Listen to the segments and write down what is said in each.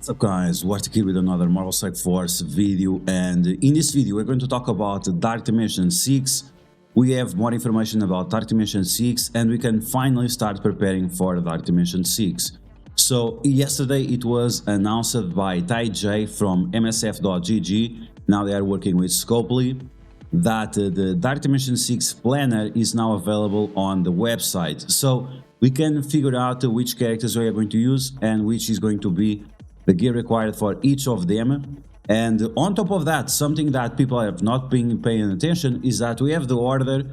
What's up guys, Wartik here with another Marvel Strike Force video, and in this video we're going to talk about Dark Dimension 6. We have more information about Dark Dimension 6 and we can finally start preparing for Dark Dimension 6. So yesterday it was announced by Tai J from MSF.gg, now they are working with Scopely, that the Dark Dimension 6 planner is now available on the website. So we can figure out which characters we are going to use and which is going to be the gear required for each of them. And on top of that, something that people have not been paying attention is that we have the order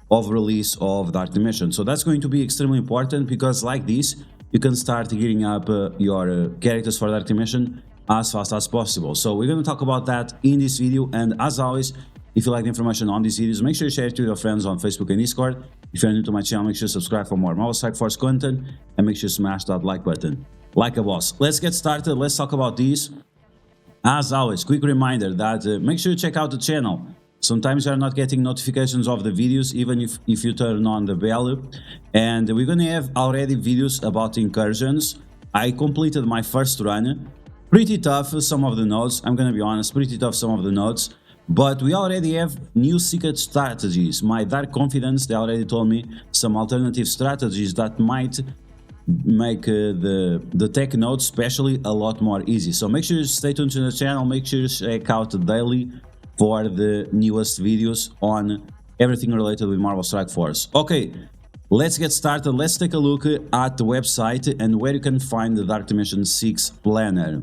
of release of Dark Dimension. So that's going to be extremely important, because like this you can start gearing up your characters for Dark Dimension as fast as possible. So we're going to talk about that in this video, and as always, if you like the information on these videos, make sure you share it to your friends on Facebook and Discord. If you're new to my channel, make sure you subscribe for more Marvel Strike Force content, and make sure you smash that like button like a boss. Let's get started, let's talk about these. As always, quick reminder that make sure you check out the channel. Sometimes you are not getting notifications of the videos, even if you turn on the bell. And we're gonna have already videos about incursions. I completed my first run. Pretty tough, some of the nodes, I'm gonna be honest, pretty tough some of the nodes. But we already have new secret strategies. My Dark Confidence, they already told me some alternative strategies that might make the tech nodes especially a lot more easy. So make sure you stay tuned to the channel, make sure you check out daily for the newest videos on everything related with Marvel Strike Force. Okay, let's get started. Let's take a look at the website and where you can find the Dark Dimension 6 planner.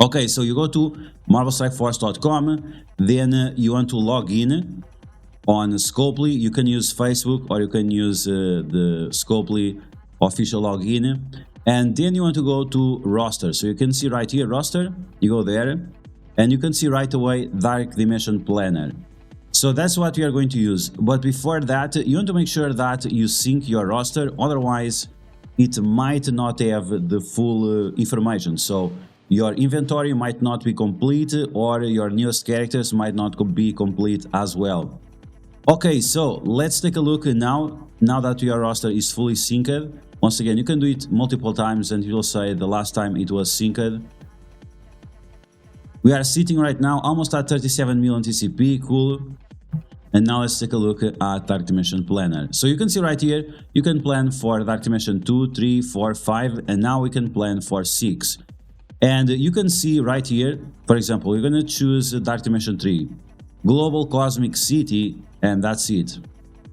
Okay, so you go to marvelstrikeforce.com, then you want to log in on Scopely. You can use Facebook or you can use the Scopely official login, and then you want to go to roster. So you can see right here roster, you go there and you can see right away Dark Dimension planner. So that's what we are going to use. But before that, you want to make sure that you sync your roster, otherwise it might not have the full information. So your inventory might not be complete, or your newest characters might not be complete as well. Okay, so let's take a look now that your roster is fully synced. Once again, you can do it multiple times and it will say the last time it was synced. We are sitting right now almost at 37 million TCP, cool. And now let's take a look at Dark Dimension Planner. So you can see right here, you can plan for Dark Dimension 2, 3, 4, 5, and now we can plan for 6. And you can see right here, for example, we're going to choose Dark Dimension 3, Global Cosmic City, and that's it.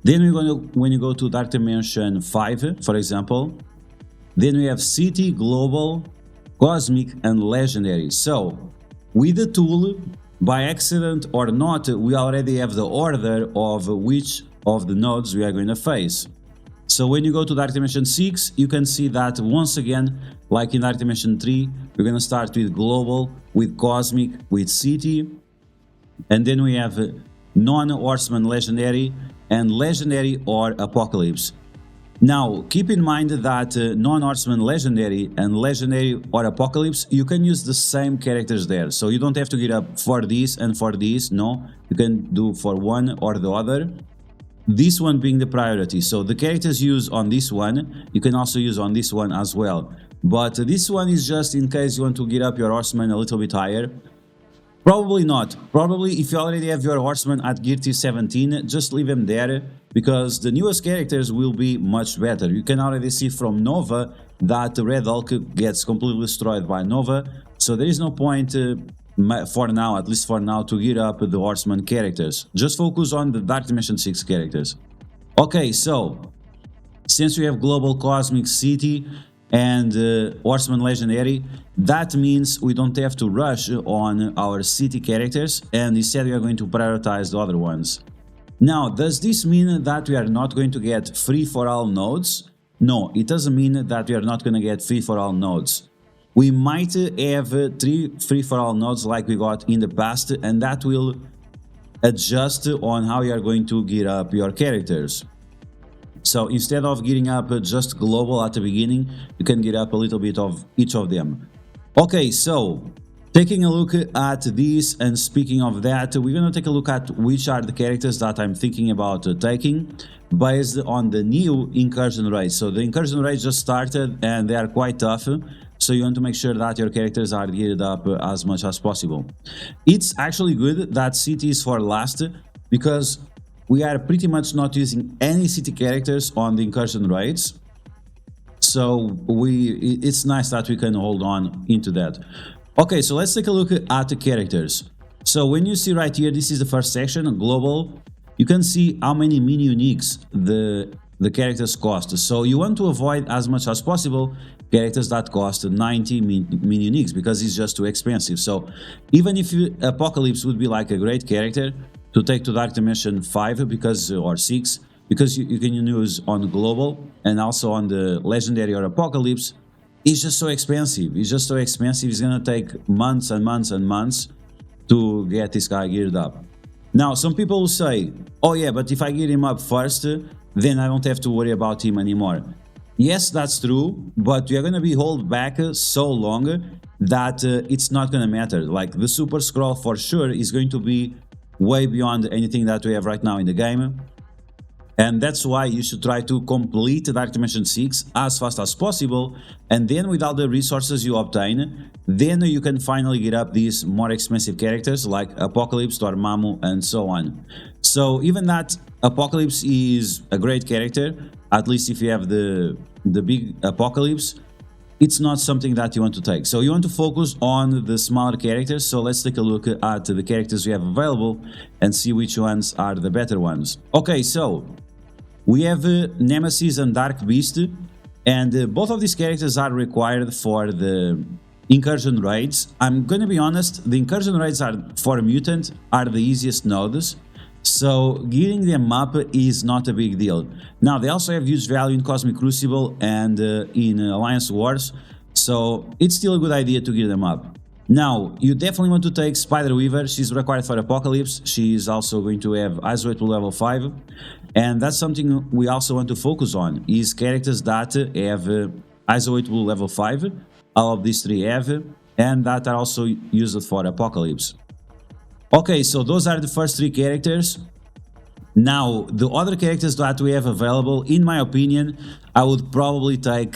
Then we're going to, when you go to Dark Dimension 5, for example, then we have City, Global, Cosmic, and Legendary. So with the tool, by accident or not, we already have the order of which of the nodes we are going to face. So when you go to Dark Dimension 6, you can see that once again, like in Dark Dimension 3, we're going to start with Global, with Cosmic, with City, and then we have Non-Horseman Legendary and Legendary or Apocalypse. Now keep in mind that Non-Horseman Legendary and Legendary or Apocalypse, you can use the same characters there, so you don't have to get up for this and for this. No, you can do for one or the other, this one being the priority. So the characters used on this one, you can also use on this one as well, but this one is just in case you want to get up your horseman a little bit higher. Probably not. Probably if you already have your horseman at gear tier 17, just leave them there, because the newest characters will be much better. You can already see from Nova that Red Hulk gets completely destroyed by Nova, so there is no point for now, at least for now, to gear up the horseman characters. Just focus on the Dark Dimension 6 characters. Okay, so since we have Global, Cosmic, City, and Horseman Legendary, that means we don't have to rush on our city characters, and instead we are going to prioritize the other ones. Now, does this mean that we are not going to get free-for-all nodes? No, it doesn't mean that we are not going to get free-for-all nodes. We might have 3 free-for-all nodes like we got in the past, and that will adjust on how you are going to gear up your characters. So instead of getting up just Global at the beginning, you can get up a little bit of each of them. Okay, so taking a look at this, and speaking of that, we're going to take a look at which are the characters that I'm thinking about taking based on the new incursion raids. So the incursion raids just started and they are quite tough. so you want to make sure that your characters are geared up as much as possible. It's actually good that city is for last, because we are pretty much not using any city characters on the incursion raids. So it's nice that we can hold on into that. Okay, so let's take a look at the characters. So when you see right here, this is the first section, global. You can see how many mini uniques the characters cost. So you want to avoid as much as possible characters that cost 90 mini uniques, because it's just too expensive. So even if Apocalypse would be like a great character to take to Dark Dimension 5 because or 6, because you can use on global and also on the legendary or Apocalypse, it's just so expensive. It's just so expensive. It's gonna take months and months and months to get this guy geared up. Now, some people will say, oh yeah, but if I gear him up first, then I don't have to worry about him anymore. Yes, that's true, but you're gonna be held back so long that it's not gonna matter. Like the Super Scroll for sure is going to be way beyond anything that we have right now in the game. And that's why you should try to complete Dark Dimension 6 as fast as possible, and then with all the resources you obtain, then you can finally get up these more expensive characters like Apocalypse, Dormammu, and so on. So even that Apocalypse is a great character, at least if you have the big Apocalypse, it's not something that you want to take. So you want to focus on the smaller characters. So let's take a look at the characters we have available and see which ones are the better ones. Okay, so we have Nemesis and Dark Beast, and both of these characters are required for the incursion raids. I'm gonna be honest, the incursion raids are for Mutant are the easiest nodes, so gearing them up is not a big deal. Now, they also have huge value in Cosmic Crucible and in Alliance Wars, so it's still a good idea to gear them up. Now, you definitely want to take Spider Weaver. She's required for Apocalypse. She's also going to have Isolate level 5, and that's something we also want to focus on, is characters that have Isolate level 5, all of these three have, and that are also used for Apocalypse. Okay, so those are the first three characters. Now, the other characters that we have available, in my opinion, I would probably take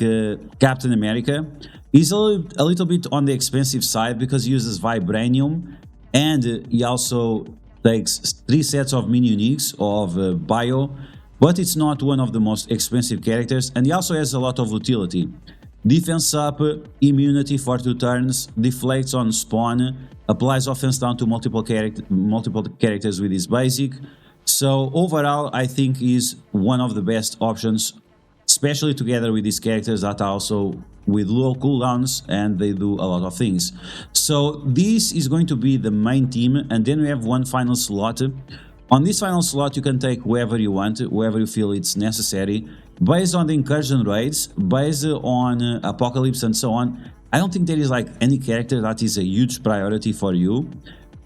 Captain America. He's a little bit on the expensive side because he uses Vibranium, and he also takes 3 sets of mini uniques of bio, but it's not one of the most expensive characters, and he also has a lot of utility. Defense up, immunity for 2 turns, deflects on spawn, applies offense down to multiple characters with his basic. So overall, I think he's one of the best options, especially together with these characters that are also with low cooldowns and they do a lot of things. So this is going to be the main team, and then we have one final slot. On this final slot, you can take whoever you want, whoever you feel it's necessary, based on the incursion raids, based on Apocalypse and so on. I don't think there is like any character that is a huge priority for you.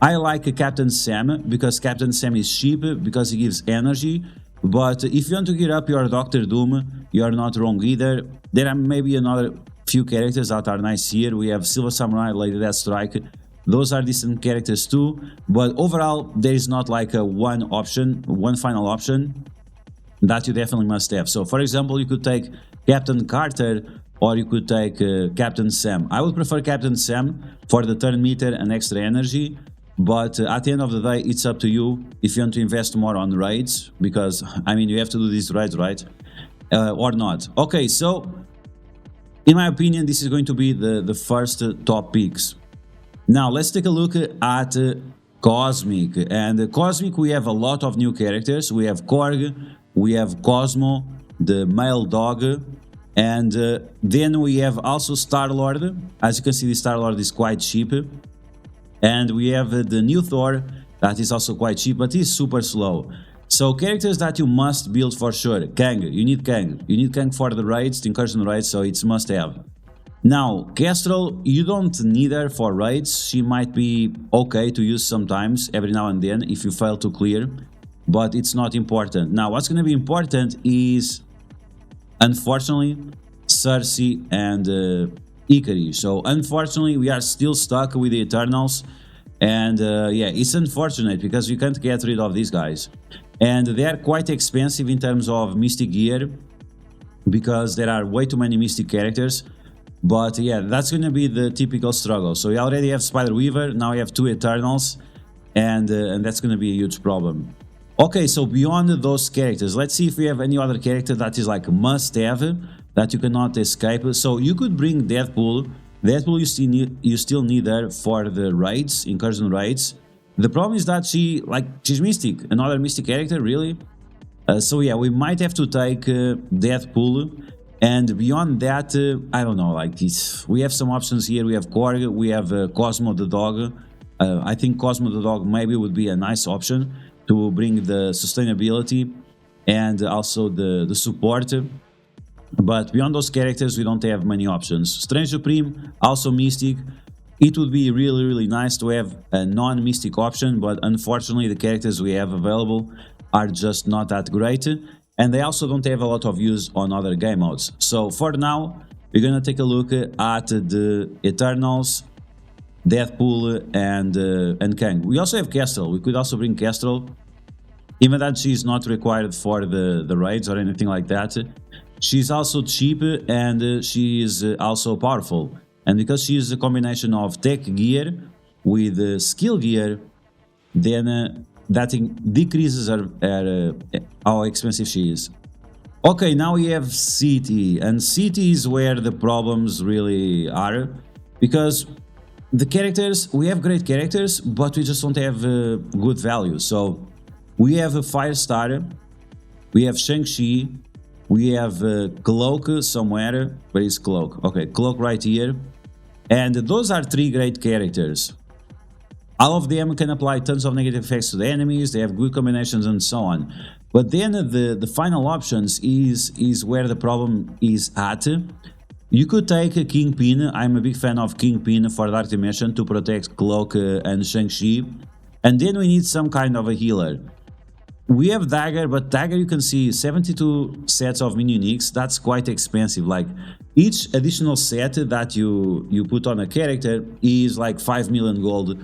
I like Captain Sam because Captain Sam is cheap, because he gives energy. But if you want to gear up your Doctor Doom, you are not wrong either. There are maybe another few characters that are nice here. We have Silver Samurai, Lady Deathstrike. Those are decent characters too. But overall, there is not like a one final option that you definitely must have. So for example, you could take Captain Carter, or you could take Captain Sam. I would prefer Captain Sam for the turn meter and extra energy, but at the end of the day, it's up to you if you want to invest more on raids, because, I mean, you have to do these raids, right? Or not. Okay, so, in my opinion, this is going to be the first top picks. Now, let's take a look at Cosmic. And Cosmic, we have a lot of new characters. We have Korg, we have Cosmo, the male dog, and then we have also Star-Lord. As you can see, the Star-Lord is quite cheap. And we have the new Thor, that is also quite cheap, but he's super slow. So characters that you must build for sure. Kang, you need Kang. You need Kang for the raids, the incursion raids, so it's must have. Now, Kestrel, you don't need her for raids. She might be okay to use sometimes, every now and then, if you fail to clear, but it's not important. Now, what's going to be important is, unfortunately, Cersei and Ikari. So unfortunately, we are still stuck with the Eternals, and yeah, it's unfortunate because we can't get rid of these guys, and they are quite expensive in terms of Mystic gear because there are way too many Mystic characters. But yeah, that's going to be the typical struggle. So we already have Spider Weaver, now we have 2 Eternals, and that's going to be a huge problem. Okay, so beyond those characters, let's see if we have any other character that is like must-have, that you cannot escape. So you could bring Deadpool. Deadpool you still need her for the raids, incursion raids. The problem is that she's Mystic, another Mystic character, really. So yeah, we might have to take Deadpool. And beyond that, I don't know, like this. We have some options here. We have Korg, we have Cosmo the dog. I think Cosmo the dog maybe would be a nice option to bring the sustainability and also the support. But beyond those characters, we don't have many options. Strange Supreme, also Mystic. It would be really, really nice to have a non-Mystic option, but unfortunately the characters we have available are just not that great. And they also don't have a lot of use on other game modes. So for now, we're gonna take a look at the Eternals, Deadpool, and Kang. We also have Kestrel. We could also bring Kestrel, even that she's not required for the raids or anything like that. She's also cheap and she is also powerful. And because she is a combination of tech gear with skill gear, then that decreases how expensive she is. Okay, now we have City, and City is where the problems really are, because the characters, we have great characters, but we just don't have good value. So we have a Firestar, we have Shang-Chi, we have Cloak somewhere. Where is Cloak? Okay, Cloak right here. And those are 3 great characters. All of them can apply tons of negative effects to the enemies, they have good combinations and so on. But then the final options is where the problem is at. You could take a Kingpin. I'm a big fan of Kingpin for Dark Dimension to protect Cloak and Shang-Chi. And then we need some kind of a healer. We have Dagger, but Dagger you can see 72 sets of mini-uniques. That's quite expensive. Like each additional set that you put on a character is like 5 million gold.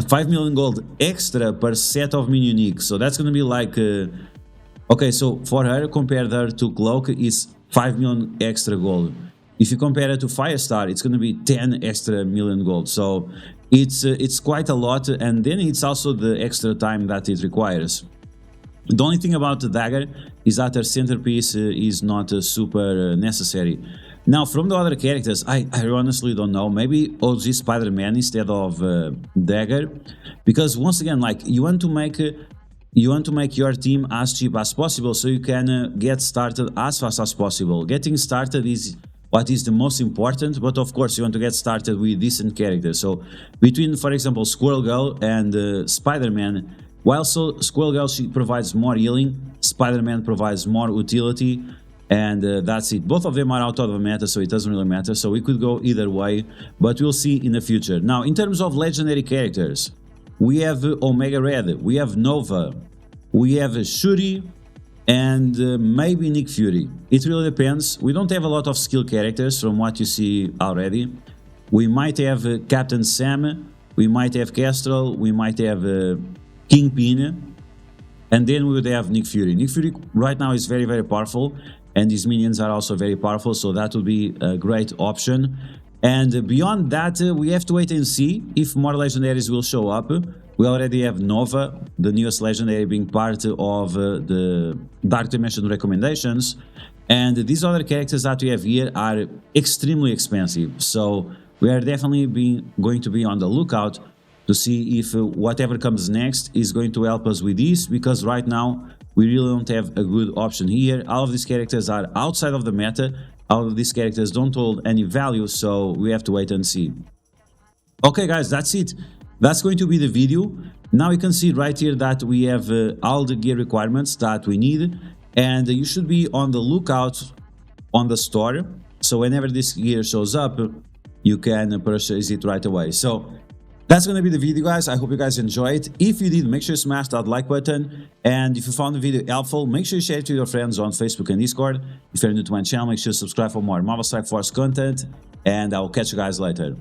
5 million gold extra per set of mini-uniques. So that's gonna be like okay, so for her, compare her to Cloak is 5 million extra gold. If you compare it to Firestar, it's gonna be 10 extra million gold. So it's quite a lot, and then it's also the extra time that it requires. The only thing about the Dagger is that her centerpiece is not super necessary. Now, from the other characters, I honestly don't know. Maybe OG Spider-Man instead of Dagger, because once again, like you want to make your team as cheap as possible, so you can get started as fast as possible. Getting started is what is the most important, but of course you want to get started with decent characters. So between, for example, Squirrel Girl and Spider-Man, while Squirrel Girl she provides more healing, Spider-Man provides more utility. And that's it. Both of them are out of the meta, so it doesn't really matter. So we could go either way, but we'll see in the future. Now, in terms of legendary characters, we have Omega Red, we have Nova, we have Shuri, and maybe Nick Fury. It really depends. We don't have a lot of skill characters from what you see already. We might have Captain Sam, we might have Kestrel, we might have Kingpin, and then we would have Nick Fury. Nick Fury right now is very, very powerful. And his minions are also very powerful, so that would be a great option. And beyond that, we have to wait and see if more legendaries will show up. We already have Nova, the newest legendary, being part of the Dark Dimension recommendations. And these other characters that we have here are extremely expensive. So we are definitely going to be on the lookout to see if whatever comes next is going to help us with this, because right now we really don't have a good option here. All of these characters are outside of the meta. All of these characters don't hold any value, so we have to wait and see. Okay guys, that's it. That's going to be the video. Now you can see right here that we have all the gear requirements that we need, and you should be on the lookout on the store. So whenever this gear shows up, you can purchase it right away. So that's going to be the video, guys. I hope you guys enjoyed. If you did, make sure you smash that like button. And if you found the video helpful, make sure you share it to your friends on Facebook and Discord. If you're new to my channel, make sure you subscribe for more Marvel Strike Force content. And I will catch you guys later.